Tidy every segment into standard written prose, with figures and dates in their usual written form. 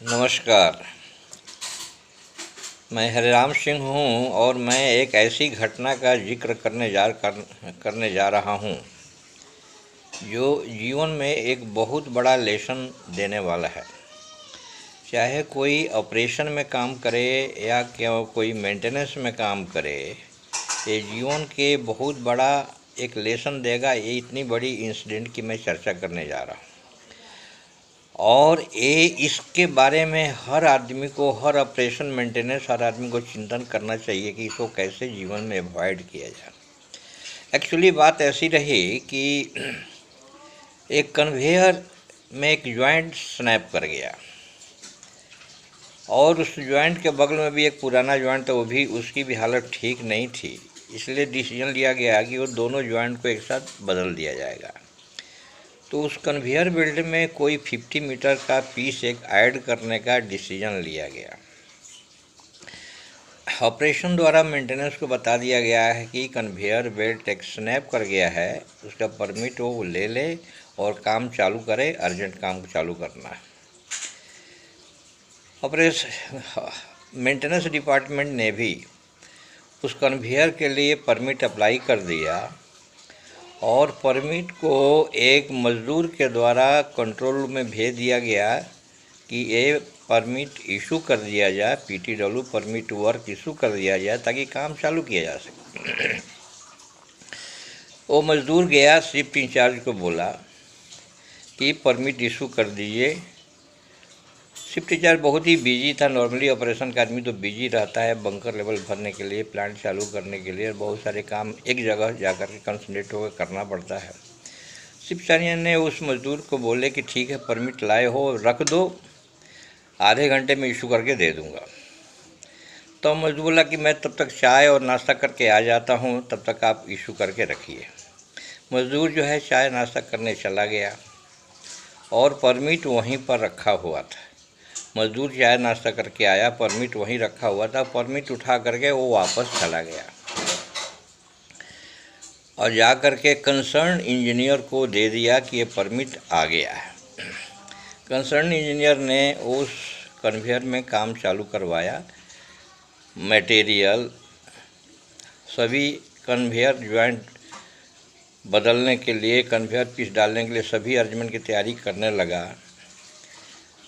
नमस्कार। मैं हरिराम सिंह हूँ और मैं एक ऐसी घटना का जिक्र करने जा रहा हूँ जो जीवन में एक बहुत बड़ा लेसन देने वाला है। चाहे कोई ऑपरेशन में काम करे या कोई मेंटेनेंस में काम करे, ये जीवन के बहुत बड़ा एक लेसन देगा। ये इतनी बड़ी इंसिडेंट की मैं चर्चा करने जा रहा हूँ और इसके बारे में हर आदमी को, हर ऑपरेशन मेंटेनेंस हर आदमी को चिंतन करना चाहिए कि इसको कैसे जीवन में अवॉइड किया जाए। एक्चुअली बात ऐसी रही कि एक कन्वेयर में एक जॉइंट स्नैप कर गया और उस जॉइंट के बगल में भी एक पुराना जॉइंट था, वो भी उसकी भी हालत ठीक नहीं थी। इसलिए डिसीजन लिया गया कि वो दोनों जॉइंट को एक साथ बदल दिया जाएगा। तो उस कन्वेयर बेल्ट में कोई 50 मीटर का पीस एक ऐड करने का डिसीजन लिया गया। ऑपरेशन द्वारा मेंटेनेंस को बता दिया गया है कि कन्वेयर बेल्ट एक स्नैप कर गया है, उसका परमिट वो ले ले और काम चालू करे, अर्जेंट काम चालू करना है। ऑपरेशन मेंटेनेंस डिपार्टमेंट ने भी उस कन्वेयर के लिए परमिट अप्लाई कर दिया और परमिट को एक मज़दूर के द्वारा कंट्रोल रूम में भेज दिया गया कि ये परमिट इशू कर दिया जाए, PTW परमिट वर्क इशू कर दिया जाए ताकि काम चालू किया जा सके। वो मज़दूर गया, शिफ्ट इंचार्ज को बोला कि परमिट इशू कर दीजिए। शिफ्ट इंचार्ज बहुत ही बिजी था। नॉर्मली ऑपरेशन का आदमी तो बिजी रहता है बंकर लेवल भरने के लिए, प्लांट चालू करने के लिए, बहुत सारे काम एक जगह जाकर के कंसंट्रेट होकर करना पड़ता है। शिफ्ट इंचार्ज ने उस मज़दूर को बोले कि ठीक है, परमिट लाए हो, रख दो, आधे घंटे में इशू करके दे दूँगा। तो मज़दूर बोला कि मैं तब तक चाय और नाश्ता करके आ जाता हूँ, तब तक आप इशू करके रखिए। मज़दूर जो है चाय नाश्ता करने चला गया और परमिट वहीं पर रखा हुआ था। मज़दूर चाय नाश्ता करके आया, परमिट वहीं रखा हुआ था। परमिट उठा करके वो वापस चला गया और जा कर के कंसर्न इंजीनियर को दे दिया कि ये परमिट आ गया है। कंसर्न इंजीनियर ने उस कन्वेयर में काम चालू करवाया। मटेरियल सभी कन्वेयर जॉइंट बदलने के लिए, कन्वेयर पीस डालने के लिए सभी अरेंजमेंट की तैयारी करने लगा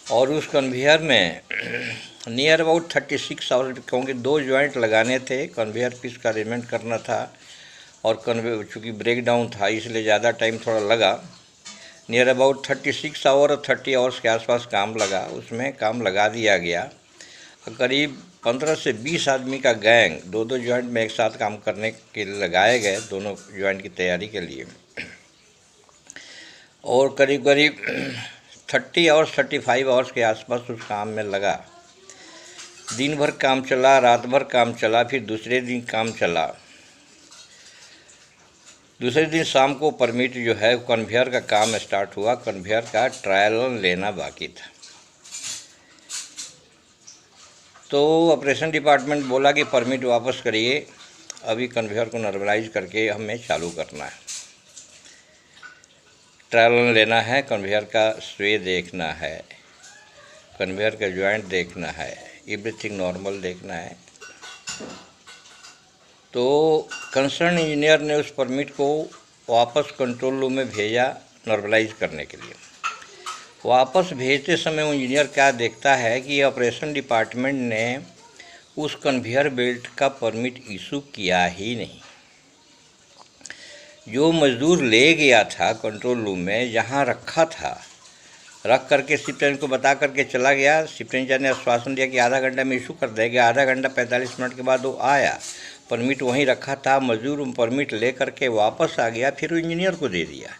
और उस कन्वेयर में नियर अबाउट 36 आवर्स, क्योंकि 2 जॉइंट लगाने थे, कन्वेयर पीस का अरेंजमेंट करना था और कन्वेयर चूँकि ब्रेक डाउन था इसलिए ज़्यादा टाइम थोड़ा लगा। नियर अबाउट 36 आवर और 30 आवर्स के आसपास काम लगा। उसमें काम लगा दिया गया। करीब 15 से 20 आदमी का गैंग 2-2 जॉइंट में एक साथ काम करने के लिए लगाए गए, दोनों जॉइंट की तैयारी के लिए। और करीब 30 आवर्स 35 आवर्स के आसपास उस काम में लगा। दिन भर काम चला, रात भर काम चला, फिर दूसरे दिन काम चला। दूसरे दिन शाम को परमिट जो है कन्वेयर का काम स्टार्ट हुआ। कन्वेयर का ट्रायल लेना बाकी था। तो ऑपरेशन डिपार्टमेंट बोला कि परमिट वापस करिए, अभी कन्वेयर को नॉर्मलाइज करके हमें चालू करना है, ट्रायल लेना है, कन्वेयर का स्वे देखना है, कन्वेयर का जॉइंट देखना है, एवरीथिंग नॉर्मल देखना है। तो कंसर्न इंजीनियर ने उस परमिट को वापस कंट्रोल रूम में भेजा नॉर्मलाइज करने के लिए। वापस भेजते समय वो इंजीनियर क्या देखता है कि ऑपरेशन डिपार्टमेंट ने उस कन्वेयर बेल्ट का परमिट इशू किया ही नहीं। जो मज़दूर ले गया था कंट्रोल रूम में, जहाँ रखा था, रख करके शिफ्ट इंचार्ज को बता करके चला गया। शिफ्ट इंचार्ज ने आश्वासन दिया कि आधा घंटा में इशू कर देगा। आधा घंटा 45 मिनट के बाद वो आया, परमिट वहीं रखा था। मज़दूर परमिट ले करके वापस आ गया, फिर वो इंजीनियर को दे दिया।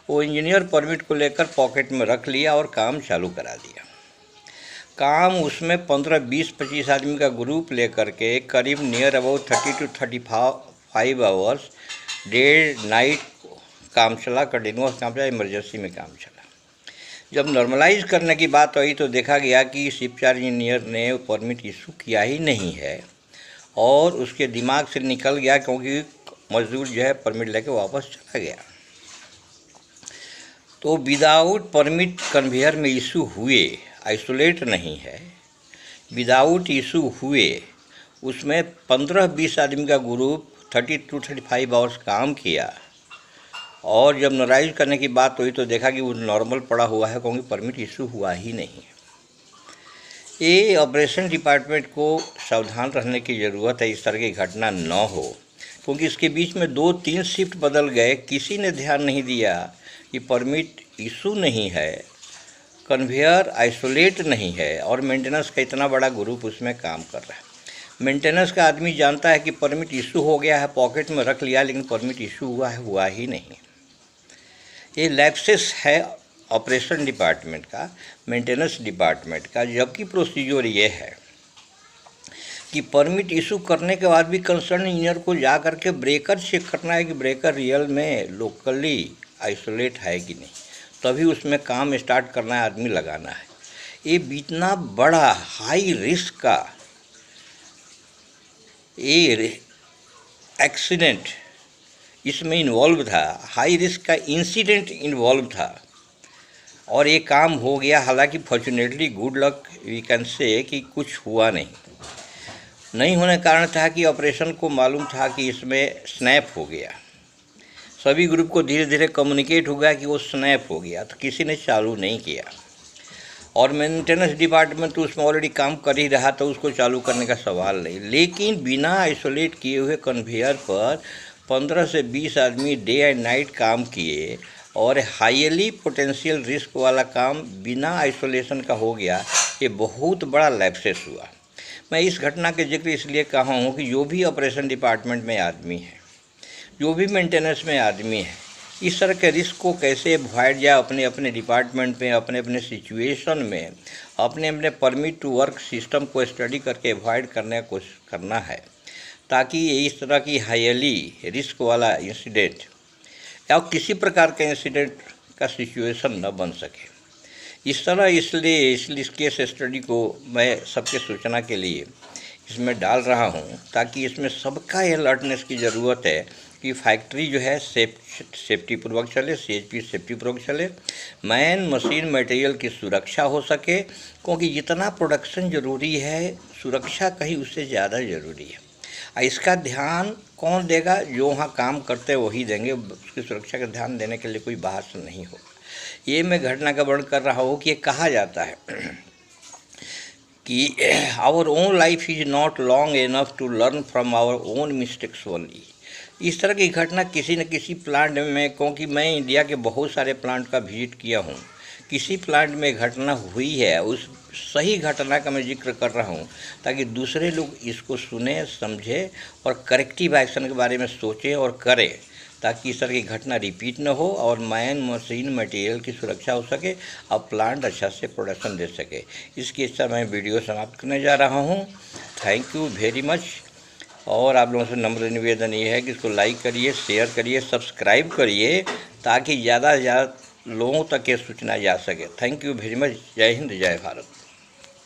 वो इंजीनियर परमिट को लेकर पॉकेट में रख लिया और काम चालू करा दिया। काम उसमें 15, 20, 25 आदमी का ग्रुप ले करके करीब near about 30 to 35 hours day night काम चला, कंटिन्यूस काम चला, इमरजेंसी में काम चला। जब नॉर्मलाइज करने की बात आई तो देखा गया कि शिफ्ट इंजीनियर ने परमिट इशू किया ही नहीं है और उसके दिमाग से निकल गया, क्योंकि मज़दूर जो है परमिट लेके वापस चला गया। तो विदाउट परमिट कन्वेयर में इशू हुए आइसोलेट नहीं है, विदाउट इशू हुए, उसमें 15-20 आदमी का ग्रुप 30 to 35 आवर्स काम किया और जब नोटराइज करने की बात हुई तो देखा कि वो नॉर्मल पड़ा हुआ है, क्योंकि परमिट इशू हुआ ही नहीं। ये ऑपरेशन डिपार्टमेंट को सावधान रहने की ज़रूरत है, इस तरह की घटना न हो, क्योंकि इसके बीच में 2-3 शिफ्ट बदल गए, किसी ने ध्यान नहीं दिया कि परमिट इशू नहीं है, कन्वेयर आइसोलेट नहीं है और मेंटेनेंस का इतना बड़ा ग्रुप उसमें काम कर रहा है। मेंटेनेंस का आदमी जानता है कि परमिट इशू हो गया है, पॉकेट में रख लिया, लेकिन परमिट इशू हुआ है, हुआ ही नहीं। ये लैप्सेस है ऑपरेशन डिपार्टमेंट का, मेंटेनेंस डिपार्टमेंट का, जबकि प्रोसीजर ये है कि परमिट इशू करने के बाद भी कंसर्न इंजीनियर को जा करके ब्रेकर चेक करना है कि ब्रेकर रियल में लोकली आइसोलेट है कि नहीं, तभी उसमें काम स्टार्ट करना है, आदमी लगाना है। ये इतना बड़ा हाई रिस्क का ये एक्सीडेंट इसमें इन्वॉल्व था, हाई रिस्क का इंसिडेंट इन्वॉल्व था और ये काम हो गया। हालांकि fortunately good luck we can say कि कुछ हुआ नहीं होने का कारण था कि ऑपरेशन को मालूम था कि इसमें स्नैप हो गया, सभी ग्रुप को धीरे धीरे कम्युनिकेट हो गया कि वो स्नैप हो गया, तो किसी ने चालू नहीं किया और मेंटेनेंस डिपार्टमेंट तो उसमें ऑलरेडी काम कर ही रहा, तो उसको चालू करने का सवाल नहीं। लेकिन बिना आइसोलेट किए हुए कन्वेयर पर 15 से 20 आदमी डे एंड नाइट काम किए और हाईली पोटेंशियल रिस्क वाला काम बिना आइसोलेशन का हो गया, ये बहुत बड़ा लैप्सेस हुआ। मैं इस घटना के जिक्र इसलिए कहा हूँ कि जो भी ऑपरेशन डिपार्टमेंट में आदमी है, जो भी मेंटेनेंस में आदमी है, इस तरह के रिस्क को कैसे अवॉइड जाए अपने अपने डिपार्टमेंट में, अपने अपने सिचुएशन में, अपने अपने परमिट टू वर्क सिस्टम को स्टडी करके अवॉइड करने की कोशिश करना है, ताकि इस तरह की हाईली रिस्क वाला इंसिडेंट या किसी प्रकार के इंसिडेंट का सिचुएशन न बन सके। इस तरह इसलिए इस केस स्टडी को मैं सबके सूचना के लिए इसमें डाल रहा हूँ, ताकि इसमें सबका अलर्टनेस की ज़रूरत है कि फैक्ट्री जो है सेफ्टी पूर्वक चले, CHP सेफ्टी पूर्वक चले, मैन मशीन मटेरियल की सुरक्षा हो सके, क्योंकि जितना प्रोडक्शन ज़रूरी है, सुरक्षा कहीं उससे ज़्यादा ज़रूरी है। इसका ध्यान कौन देगा? जो वहाँ काम करते हैं वही देंगे, उसकी सुरक्षा का ध्यान देने के लिए कोई बाहर से नहीं होगा। ये मैं घटना का वर्णन कर रहा हूँ कि ये कहा जाता है कि our own life is not long enough to learn from our own mistakes only. इस तरह की घटना किसी न किसी प्लांट में, क्योंकि मैं इंडिया के बहुत सारे प्लांट का विजिट किया हूँ, किसी प्लांट में घटना हुई है, उस सही घटना का मैं जिक्र कर रहा हूँ ताकि दूसरे लोग इसको सुने, समझें और करेक्टिव एक्शन के बारे में सोचें और करें, ताकि इस तरह की घटना रिपीट न हो और मैन मशीन मटेरियल की सुरक्षा हो सके और प्लांट अच्छा से प्रोडक्शन दे सके। इसकी इच्छा मैं वीडियो समाप्त करने जा रहा हूँ। Thank you very much. और आप लोगों से नम्र निवेदन ये है कि इसको लाइक करिए, शेयर करिए, सब्सक्राइब करिए, ताकि ज़्यादा से ज़्यादा लोगों तक ये सूचना जा सके। Thank you very much. जय हिंद, जय भारत।